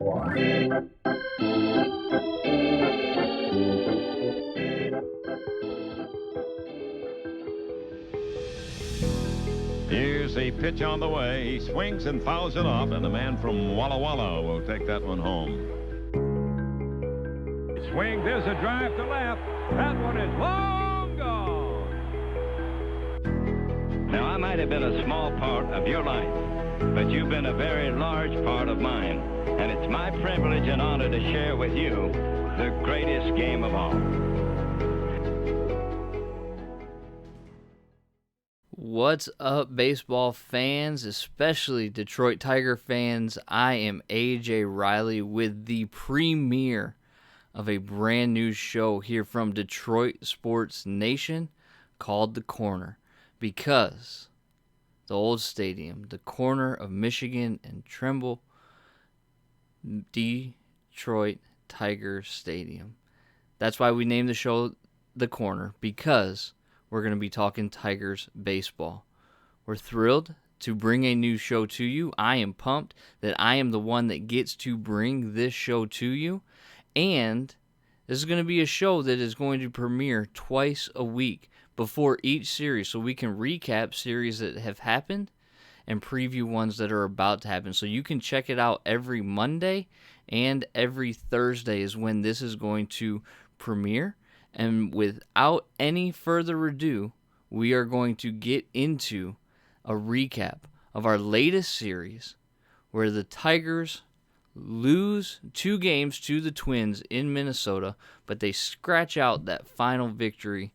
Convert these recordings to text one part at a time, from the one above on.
Here's a pitch on the way. He swings and fouls it off, and the man from Walla Walla will take that one home. Swing, there's a drive to left. That one is long gone. Now, I might have been a small part of your life, but you've been a very large part of mine. And it's my privilege and honor to share with you the greatest game of all. What's up, baseball fans, especially Detroit Tiger fans? I am AJ Reilly with the premiere of a brand new show here from Detroit Sports Nation called The Corner, because the old stadium, the corner of Michigan and Trimble, Detroit Tiger Stadium. That's why we named the show The Corner, because we're going to be talking Tigers baseball. We're thrilled to bring a new show to you. I am pumped that I am the one that gets to bring this show to you. And this is going to be a show that is going to premiere twice a week before each series, so we can recap series that have happened and preview ones that are about to happen. So you can check it out every Monday and every Thursday is when this is going to premiere. And without any further ado, we are going to get into a recap of our latest series where the Tigers lose 2 games to the Twins in Minnesota, but they scratch out that final victory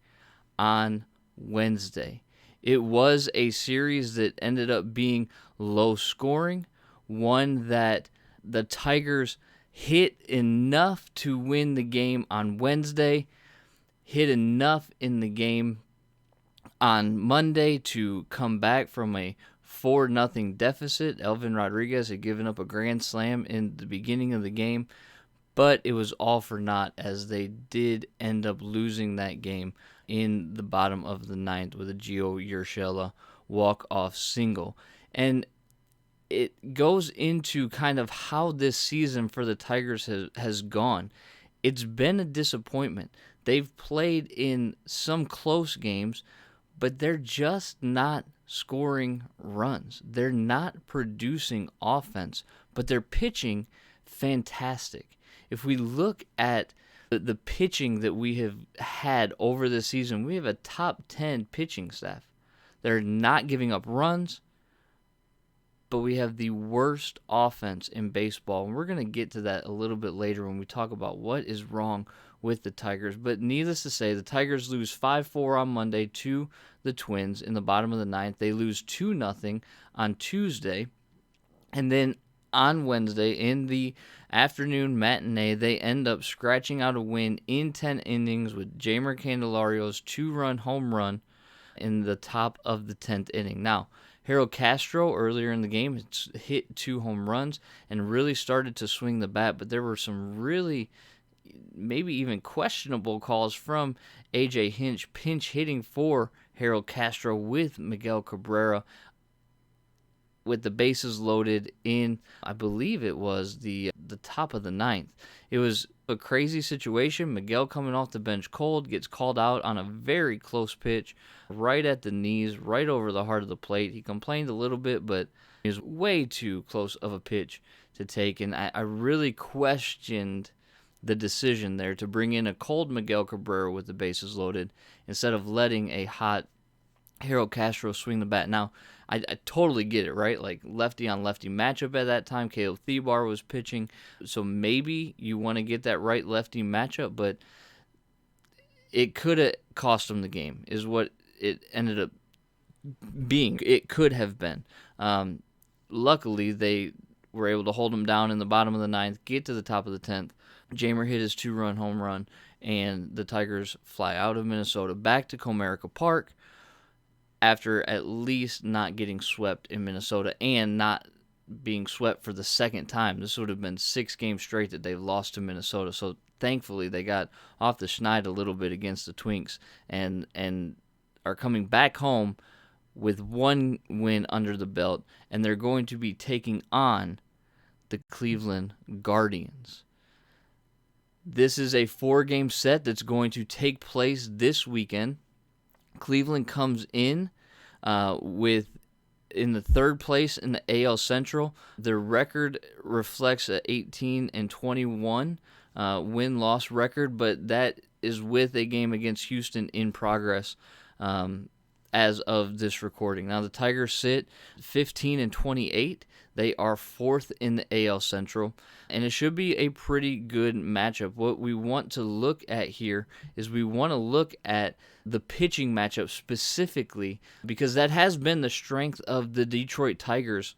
on Wednesday. It was a series that ended up being low scoring, one that the Tigers hit enough to win the game on Wednesday, hit enough in the game on Monday to come back from a 4-0 deficit. Elvin Rodriguez had given up a grand slam in the beginning of the game, but it was all for naught as they did end up losing that game in the bottom of the 9th with a Gio Urshela walk-off single. And it goes into kind of how this season for the Tigers has gone. It's been a disappointment. They've played in some close games, but they're just not scoring runs. They're not producing offense, but they're pitching fantastic. If we look at the pitching that we have had over the season, we have a top 10 pitching staff. They're not giving up runs, but we have the worst offense in baseball. And we're going to get to that a little bit later when we talk about what is wrong with the Tigers. But needless to say, the Tigers lose 5-4 on Monday to the Twins in the bottom of the 9th. They lose 2-0 on Tuesday. And then on Wednesday, in the afternoon matinee, they end up scratching out a win in 10 innings with Jeimer Candelario's 2-run home run in the top of the 10th inning. Now, Harold Castro earlier in the game hit 2 home runs and really started to swing the bat, but there were some really maybe even questionable calls from A.J. Hinch pinch hitting for Harold Castro with Miguel Cabrera with the bases loaded in, I believe it was the top of the 9th. It was a crazy situation. Miguel coming off the bench cold, gets called out on a very close pitch, right at the knees, right over the heart of the plate. He complained a little bit, but it was way too close of a pitch to take, and I really questioned the decision there to bring in a cold Miguel Cabrera with the bases loaded instead of letting a hot Harold Castro swing the bat. Now, I totally get it, right? Like lefty-on-lefty matchup at that time. Caleb Thibar was pitching, so maybe you want to get that right-lefty matchup, but it could have cost them the game, is what it ended up being. It could have been. Luckily, they were able to hold him down in the bottom of the 9th, get to the top of the 10th. Jeimer hit his 2-run home run, and the Tigers fly out of Minnesota back to Comerica Park after at least not getting swept in Minnesota and not being swept for the second time. This would have been 6 games straight that they've lost to Minnesota. So thankfully they got off the schneid a little bit against the Twinks and are coming back home with 1 win under the belt, and they're going to be taking on the Cleveland Guardians. This is a 4-game set that's going to take place this weekend. Cleveland comes in in the third place in the AL Central. Their record reflects a 18-21 win-loss record, but that is with a game against Houston in progress as of this recording. Now the Tigers sit 15-28. They are 4th in the AL Central, and it should be a pretty good matchup. What we want to look at here is we want to look at the pitching matchup specifically, because that has been the strength of the Detroit Tigers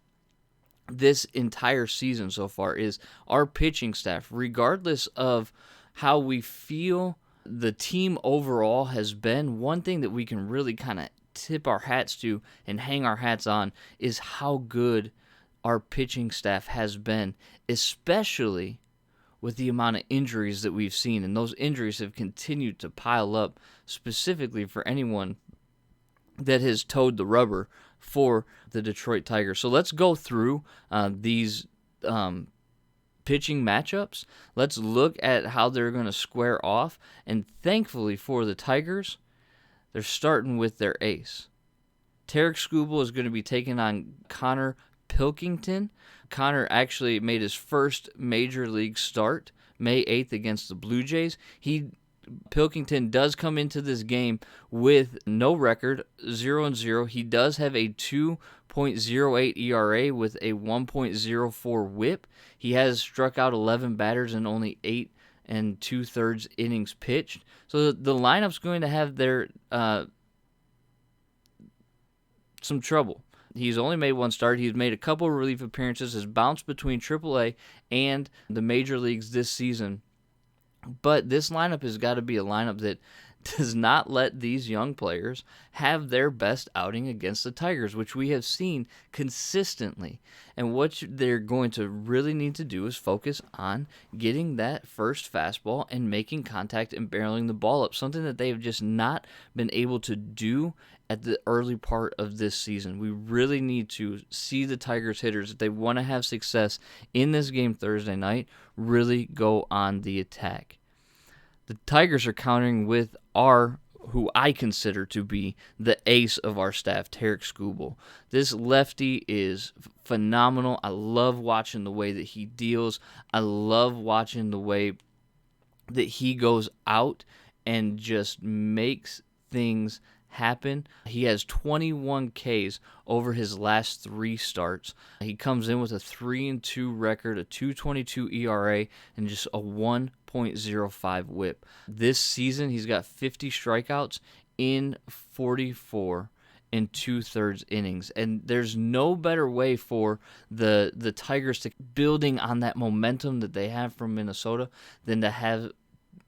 this entire season so far, is our pitching staff. Regardless of how we feel the team overall has been, one thing that we can really kind of tip our hats to and hang our hats on is how good our pitching staff has been, especially with the amount of injuries that we've seen. And those injuries have continued to pile up, specifically for anyone that has towed the rubber for the Detroit Tigers. So let's go through these pitching matchups. Let's look at how they're going to square off. And thankfully for the Tigers, they're starting with their ace. Tarik Skubal is going to be taking on Connor Pilkington. Connor actually made his first major league start May 8th against the Blue Jays. Pilkington does come into this game with no record, 0-0. He does have a 2.08 ERA with a 1.04 whip. He has struck out 11 batters in only 8 2/3 innings pitched. So the lineup's going to have their some trouble. He's only made one start. He's made a couple of relief appearances, has bounced between AAA and the major leagues this season. But this lineup has got to be a lineup that does not let these young players have their best outing against the Tigers, which we have seen consistently. And what they're going to really need to do is focus on getting that first fastball and making contact and barreling the ball up, something that they have just not been able to do at the early part of this season. We really need to see the Tigers hitters, if they want to have success in this game Thursday night, really go on the attack. The Tigers are countering with who I consider to be the ace of our staff, Tarik Skubal. This lefty is phenomenal. I love watching the way that he deals. I love watching the way that he goes out and just makes things happen. He has 21 Ks over his last 3 starts. He comes in with a 3-2 record, a 2.22 ERA, and just a 1.05 whip. This season, he's got 50 strikeouts in 44 2/3 innings. And there's no better way for the Tigers to building on that momentum that they have from Minnesota than to have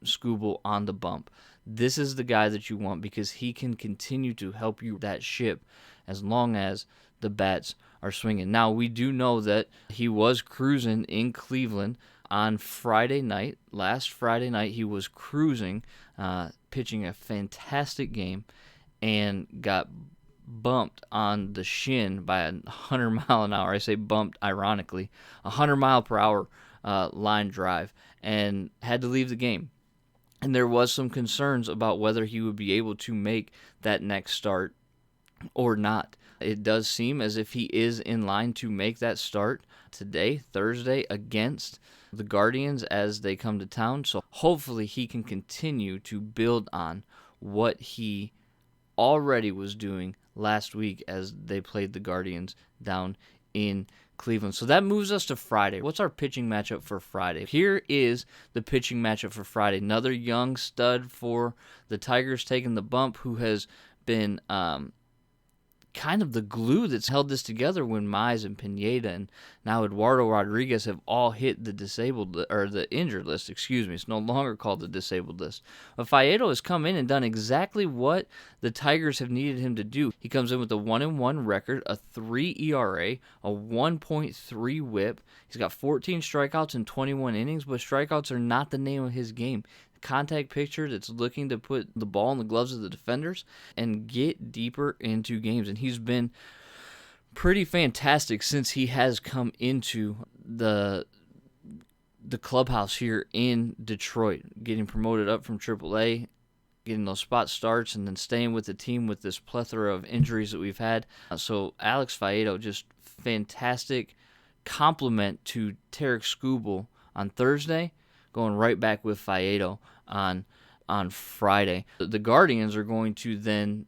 Skubal on the bump. This is the guy that you want because he can continue to help you that ship as long as the bats are swinging. Now, we do know that he was cruising in Cleveland on Friday night. Last Friday night, he was cruising, pitching a fantastic game, and got bumped on the shin by a 100-mile-an-hour. I say bumped ironically, 100-mile-per-hour line drive, and had to leave the game. And there was some concerns about whether he would be able to make that next start or not. It does seem as if he is in line to make that start today, Thursday, against the Guardians as they come to town. So hopefully he can continue to build on what he already was doing last week as they played the Guardians down in Cleveland. So that moves us to Friday. What's our pitching matchup for Friday? Here is the pitching matchup for Friday. Another young stud for the Tigers taking the bump, who has been kind of the glue that's held this together when Mize and Pineda and now Eduardo Rodriguez have all hit the the injured list. It's no longer called the disabled list. But Faedo has come in and done exactly what the Tigers have needed him to do. He comes in with a 1-1 record, a 3 ERA, a 1.3 whip. He's got 14 strikeouts in 21 innings, but strikeouts are not the name of his game. Contact pitcher that's looking to put the ball in the gloves of the defenders and get deeper into games. And he's been pretty fantastic since he has come into the clubhouse here in Detroit, getting promoted up from AAA, getting those spot starts, and then staying with the team with this plethora of injuries that we've had. So Alex Faedo, just fantastic compliment to Tarek Skubal on Thursday, going right back with Faedo on Friday. The Guardians are going to then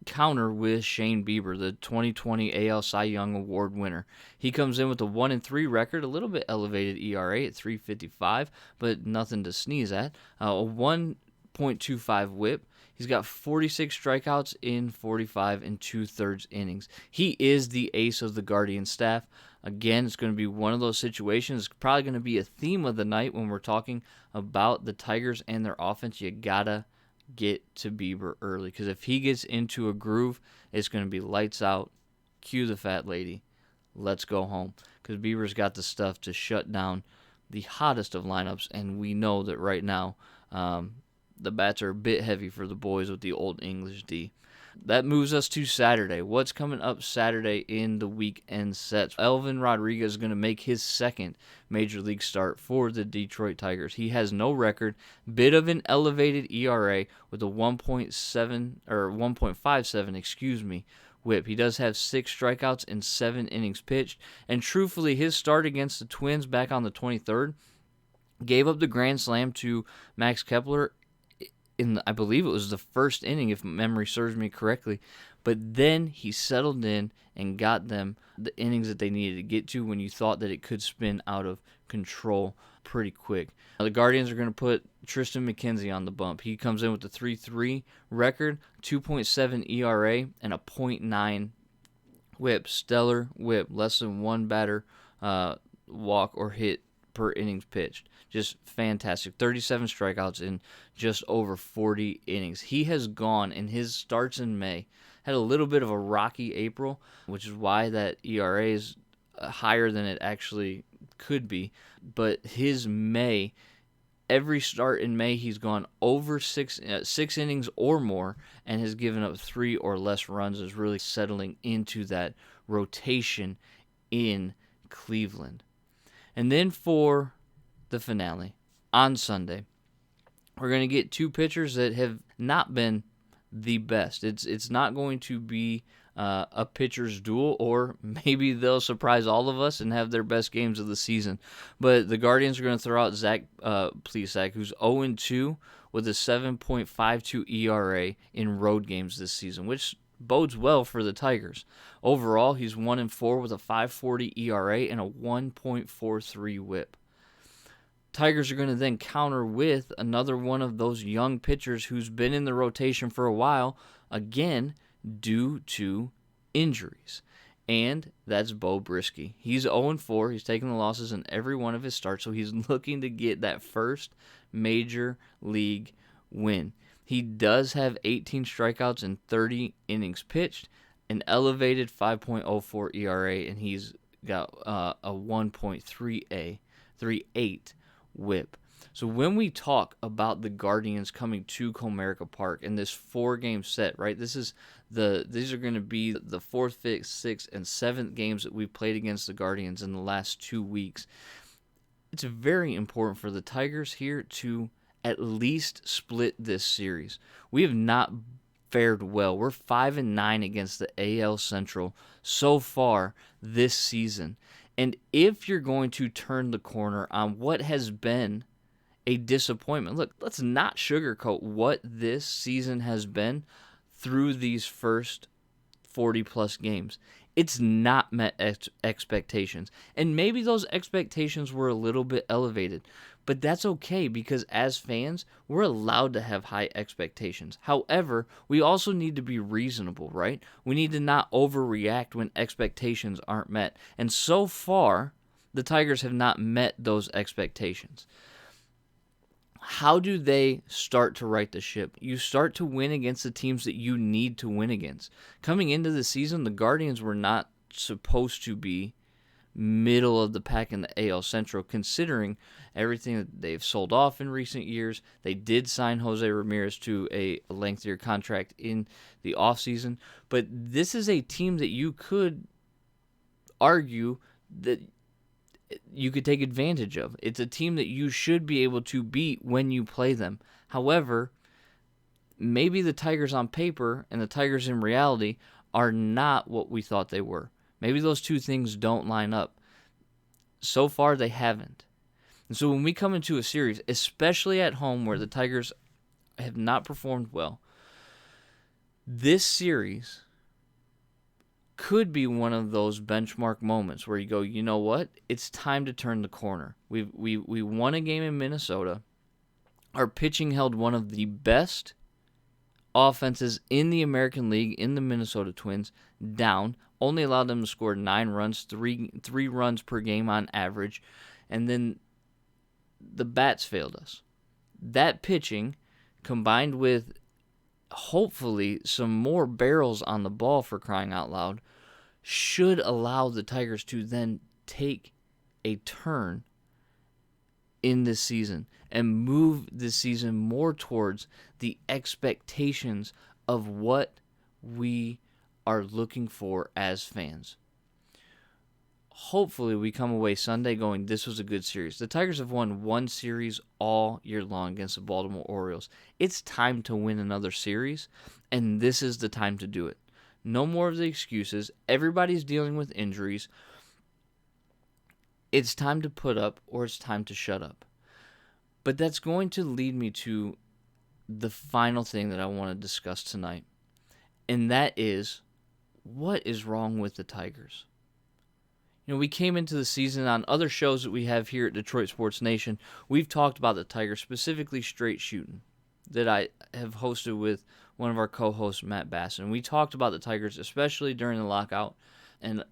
counter with Shane Bieber, the 2020 AL Cy Young Award winner. He comes in with a 1-3 record, a little bit elevated ERA at 3.55, but nothing to sneeze at. A 1.25 whip. He's got 46 strikeouts in 45 and 2/3 innings. He is the ace of the Guardian staff. Again, it's going to be one of those situations. It's probably going to be a theme of the night when we're talking about the Tigers and their offense. You gotta get to Bieber early, because if he gets into a groove, it's going to be lights out, cue the fat lady, let's go home, because Bieber's got the stuff to shut down the hottest of lineups, and we know that right now the bats are a bit heavy for the boys with the Old English D. That moves us to Saturday. What's coming up Saturday in the weekend sets? Elvin Rodriguez is going to make his second Major League start for the Detroit Tigers. He has no record, bit of an elevated ERA with a 1.57 whip. He does have 6 strikeouts in 7 innings pitched, and truthfully, his start against the Twins back on the 23rd gave up the grand slam to Max Kepler I believe it was the first inning, if memory serves me correctly. But then he settled in and got them the innings that they needed to get to when you thought that it could spin out of control pretty quick. Now, the Guardians are going to put Tristan McKenzie on the bump. He comes in with a 3.3 record, 2.7 ERA, and a 0.9 whip. Stellar whip, less than one batter walk or hit per innings pitched. Just fantastic. 37 strikeouts in just over 40 innings. He has gone in his starts in May, had a little bit of a rocky April, which is why that ERA is higher than it actually could be. But his May, every start in May, he's gone over six innings or more and has given up 3 or less runs, is really settling into that rotation in Cleveland. And then for the finale on Sunday, we're going to get 2 pitchers that have not been the best. It's not going to be a pitcher's duel, or maybe they'll surprise all of us and have their best games of the season. But the Guardians are going to throw out Zach Plesac, who's 0-2 with a 7.52 ERA in road games this season, which bodes well for the Tigers. Overall, he's 1-4 with a 5.40 ERA and a 1.43 whip. Tigers are going to then counter with another one of those young pitchers who's been in the rotation for a while, again, due to injuries. And that's Bo Brisky. He's 0-4. He's taken the losses in every one of his starts, so he's looking to get that first major league win. He does have 18 strikeouts in 30 innings pitched, an elevated 5.04 ERA, and he's got a 1.38 whip. So when we talk about the Guardians coming to Comerica Park in this 4-game set, right? These are going to be the 4th, 5th, 6th, and 7th games that we've played against the Guardians in the last 2 weeks. It's very important for the Tigers here to at least split this series. We have not fared well. We're 5-9 against the AL Central so far this season. And if you're going to turn the corner on what has been a disappointment, look, let's not sugarcoat what this season has been through these first 40-plus games. It's not met expectations. And maybe those expectations were a little bit elevated. But that's okay, because as fans, we're allowed to have high expectations. However, we also need to be reasonable, right? We need to not overreact when expectations aren't met. And so far, the Tigers have not met those expectations. How do they start to right the ship? You start to win against the teams that you need to win against. Coming into the season, the Guardians were not supposed to be middle of the pack in the AL Central, considering everything that they've sold off in recent years. They did sign Jose Ramirez to a lengthier contract in the offseason. But this is a team that you could argue that you could take advantage of. It's a team that you should be able to beat when you play them. However, maybe the Tigers on paper and the Tigers in reality are not what we thought they were. Maybe those two things don't line up. So far, they haven't. And so when we come into a series, especially at home where the Tigers have not performed well, this series could be one of those benchmark moments where you go, you know what? It's time to turn the corner. We won a game in Minnesota. Our pitching held one of the best offenses in the American League in the Minnesota Twins down. Only allowed them to score 9 runs, three runs per game on average, and then the bats failed us. That pitching, combined with hopefully some more barrels on the ball, for crying out loud, should allow the Tigers to then take a turn in this season and move this season more towards the expectations of what we are looking for as fans. Hopefully we come away Sunday going, this was a good series. The Tigers have won one series all year long against the Baltimore Orioles. It's time to win another series, and this is the time to do it. No more of the excuses. Everybody's dealing with injuries. It's time to put up or it's time to shut up. But that's going to lead me to the final thing that I want to discuss tonight, and that is, what is wrong with the Tigers? You know, we came into the season on other shows that we have here at Detroit Sports Nation. We've talked about the Tigers, specifically straight shooting, that I have hosted with one of our co-hosts, Matt Bass. And we talked about the Tigers, especially during the lockout and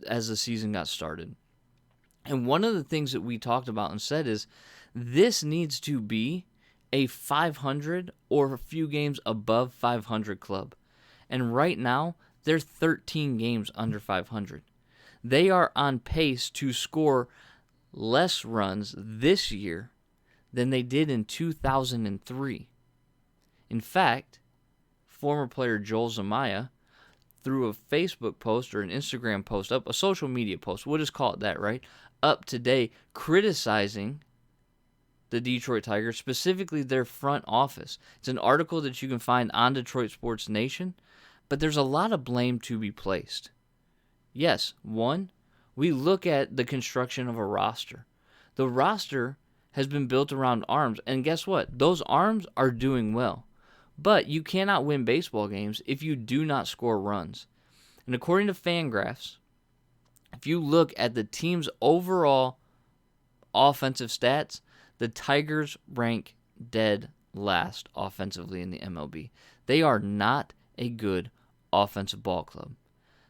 as the season got started. And one of the things that we talked about and said is, this needs to be a 500 or a few games above 500 club. And right now, they're 13 games under 500. They are on pace to score less runs this year than they did in 2003. In fact, former player Joel Zamaya threw a Facebook post or an Instagram post up, a social media post, we'll just call it that, right? Up today, criticizing the Detroit Tigers, specifically their front office. It's an article that you can find on Detroit Sports Nation, but there's a lot of blame to be placed. Yes, one, we look at the construction of a roster. The roster has been built around arms, and guess what? Those arms are doing well. But you cannot win baseball games if you do not score runs. And according to Fangraphs, if you look at the team's overall offensive stats, the Tigers rank dead last offensively in the MLB. They are not a good offensive ball club.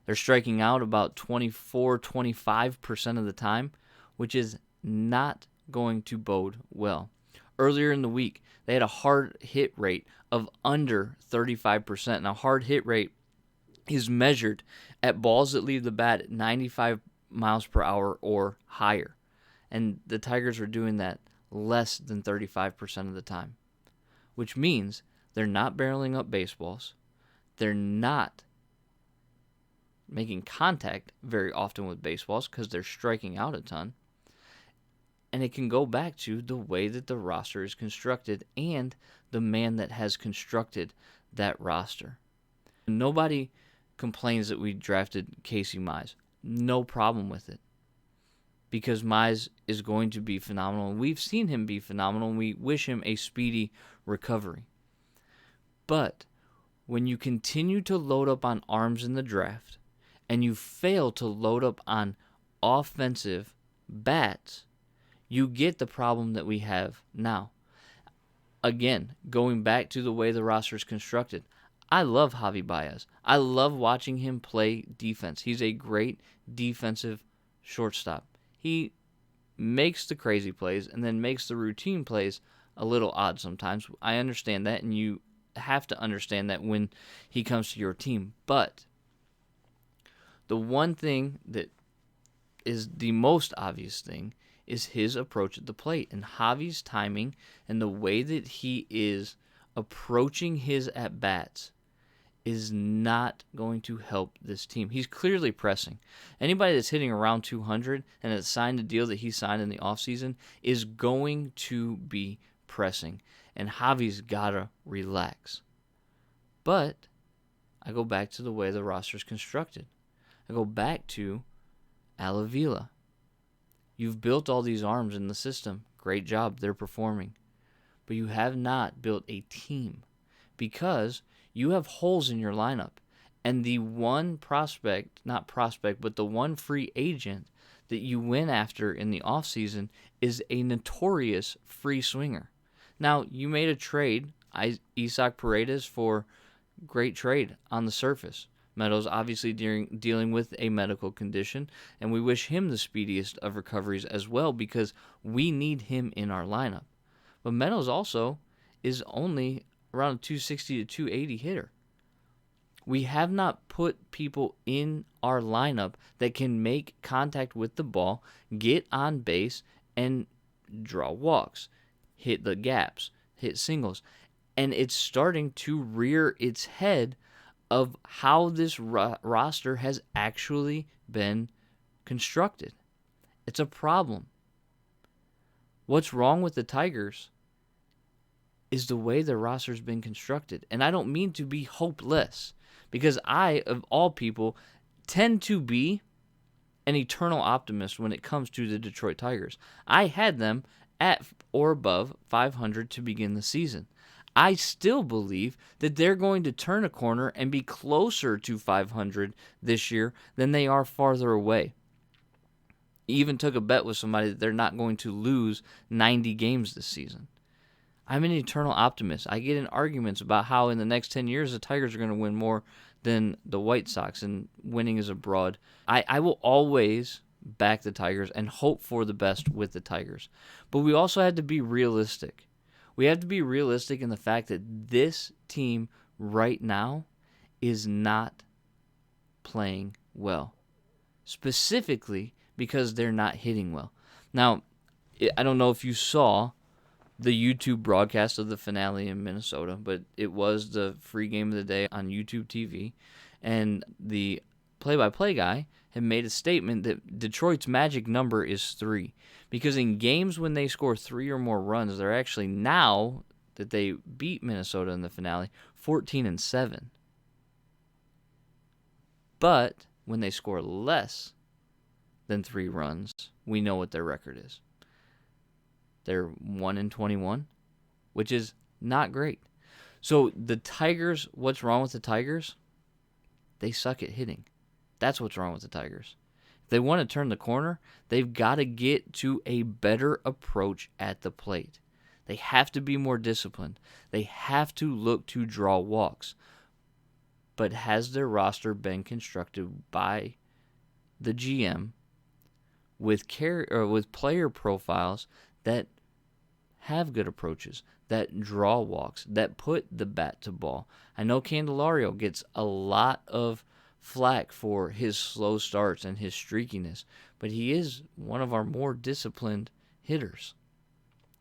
They're striking out about 24-25% of the time, which is not going to bode well. Earlier in the week, they had a hard hit rate of under 35%. Now, hard hit rate is measured at balls that leave the bat at 95 miles per hour or higher. And the Tigers are doing that less than 35% of the time, which means they're not barreling up baseballs. They're not making contact very often with baseballs because they're striking out a ton. And it can go back to the way that the roster is constructed and the man that has constructed that roster. Nobody complains that we drafted Casey Mize. No problem with it, because Mize is going to be phenomenal. And we've seen him be phenomenal, and we wish him a speedy recovery. But when you continue to load up on arms in the draft, and you fail to load up on offensive bats, you get the problem that we have now. Again, going back to the way the roster is constructed, I love Javi Baez. I love watching him play defense. He's a great defensive shortstop. He makes the crazy plays and then makes the routine plays a little odd sometimes. I understand that, and you have to understand that when he comes to your team. But the one thing that is the most obvious thing is his approach at the plate. And Javi's timing and the way that he is approaching his at-bats is not going to help this team. He's clearly pressing. Anybody that's hitting around 200 and has signed a deal that he signed in the offseason is going to be pressing. And Javi's got to relax. But I go back to the way the roster is constructed. I go back to Alavila. You've built all these arms in the system. Great job. They're performing. But you have not built a team because you have holes in your lineup. And the one prospect, not prospect, but the one free agent that you went after in the offseason is a notorious free swinger. Now, you made a trade, Isaac Paredes, for great trade on the surface. Meadows obviously dealing with a medical condition, and we wish him the speediest of recoveries as well because we need him in our lineup. But Meadows also is only around a 260 to 280 hitter. We have not put people in our lineup that can make contact with the ball, get on base, and draw walks, hit the gaps, hit singles. And it's starting to rear its head of how this roster has actually been constructed. It's a problem. What's wrong with the Tigers is the way the roster's been constructed. And I don't mean to be hopeless, because I, of all people, tend to be an eternal optimist when it comes to the Detroit Tigers. I had them at or above 500 to begin the season. I still believe that they're going to turn a corner and be closer to 500 this year than they are farther away. Even took a bet with somebody that they're not going to lose 90 games this season. I'm an eternal optimist. I get in arguments about how in the next 10 years the Tigers are going to win more than the White Sox, and winning is abroad. I will always back the Tigers and hope for the best with the Tigers. But we also have to be realistic. We have to be realistic in the fact that this team right now is not playing well, specifically because they're not hitting well. Now, I don't know if you saw the YouTube broadcast of the finale in Minnesota, but it was the free game of the day on YouTube TV, and the play-by-play guy had made a statement that Detroit's magic number is 3, because in games when they score 3 or more runs, they're actually, now that they beat Minnesota in the finale, 14-7. But when they score less than 3 runs, we know what their record is. They're 1-21, which is not great. So the Tigers, what's wrong with the Tigers? They suck at hitting. That's what's wrong with the Tigers. If they want to turn the corner, they've got to get to a better approach at the plate. They have to be more disciplined. They have to look to draw walks. But has their roster been constructed by the GM with player profiles that have good approaches, that draw walks, that put the bat to ball? I know Candelario gets a lot of flack for his slow starts and his streakiness, but he is one of our more disciplined hitters.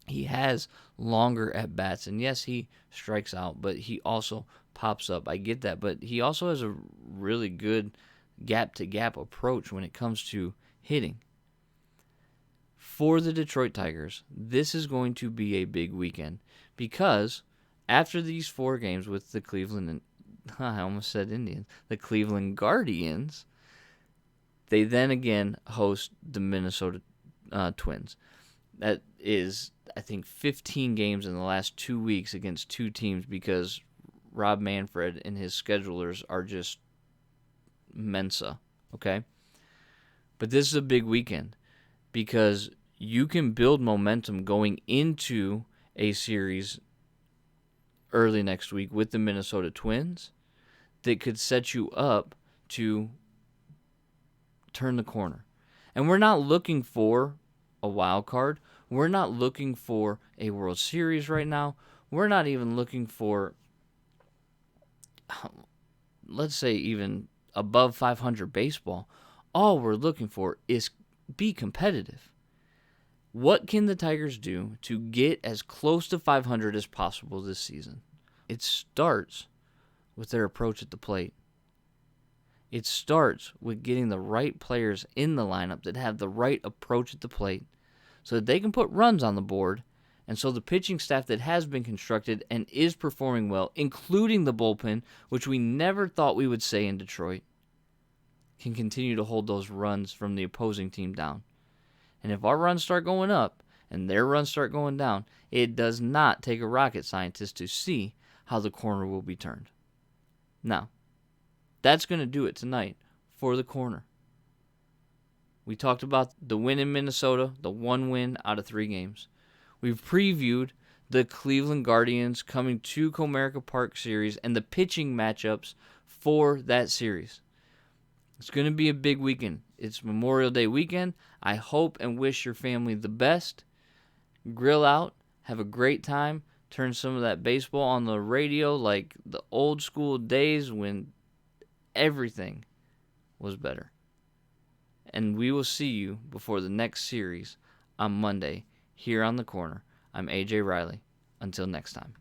He has longer at-bats, and yes, he strikes out, but he also pops up. I get that, but he also has a really good gap-to-gap approach when it comes to hitting. For the Detroit Tigers, this is going to be a big weekend, because after these 4 games with the Cleveland the Cleveland Guardians, they then again host the Minnesota Twins. That is, I think, 15 games in the last 2 weeks against 2 teams, because Rob Manfred and his schedulers are just Mensa, okay? But this is a big weekend, because you can build momentum going into a series early next week with the Minnesota Twins that could set you up to turn the corner. And we're not looking for a wild card. We're not looking for a World Series right now. We're not even looking for, let's say, even above 500 baseball. All we're looking for is be competitive. What can the Tigers do to get as close to 500 as possible this season? It starts with their approach at the plate. It starts with getting the right players in the lineup that have the right approach at the plate so that they can put runs on the board, and so the pitching staff that has been constructed and is performing well, including the bullpen, which we never thought we would say in Detroit, can continue to hold those runs from the opposing team down. And if our runs start going up and their runs start going down, it does not take a rocket scientist to see how the corner will be turned. Now, that's going to do it tonight for the corner. We talked about the win in Minnesota, the 1 win out of 3 games. We've previewed the Cleveland Guardians coming to Comerica Park series and the pitching matchups for that series. It's going to be a big weekend. It's Memorial Day weekend. I hope and wish your family the best. Grill out. Have a great time. Turn some of that baseball on the radio like the old school days when everything was better. And we will see you before the next series on Monday here on The Corner. I'm AJ Reilly. Until next time.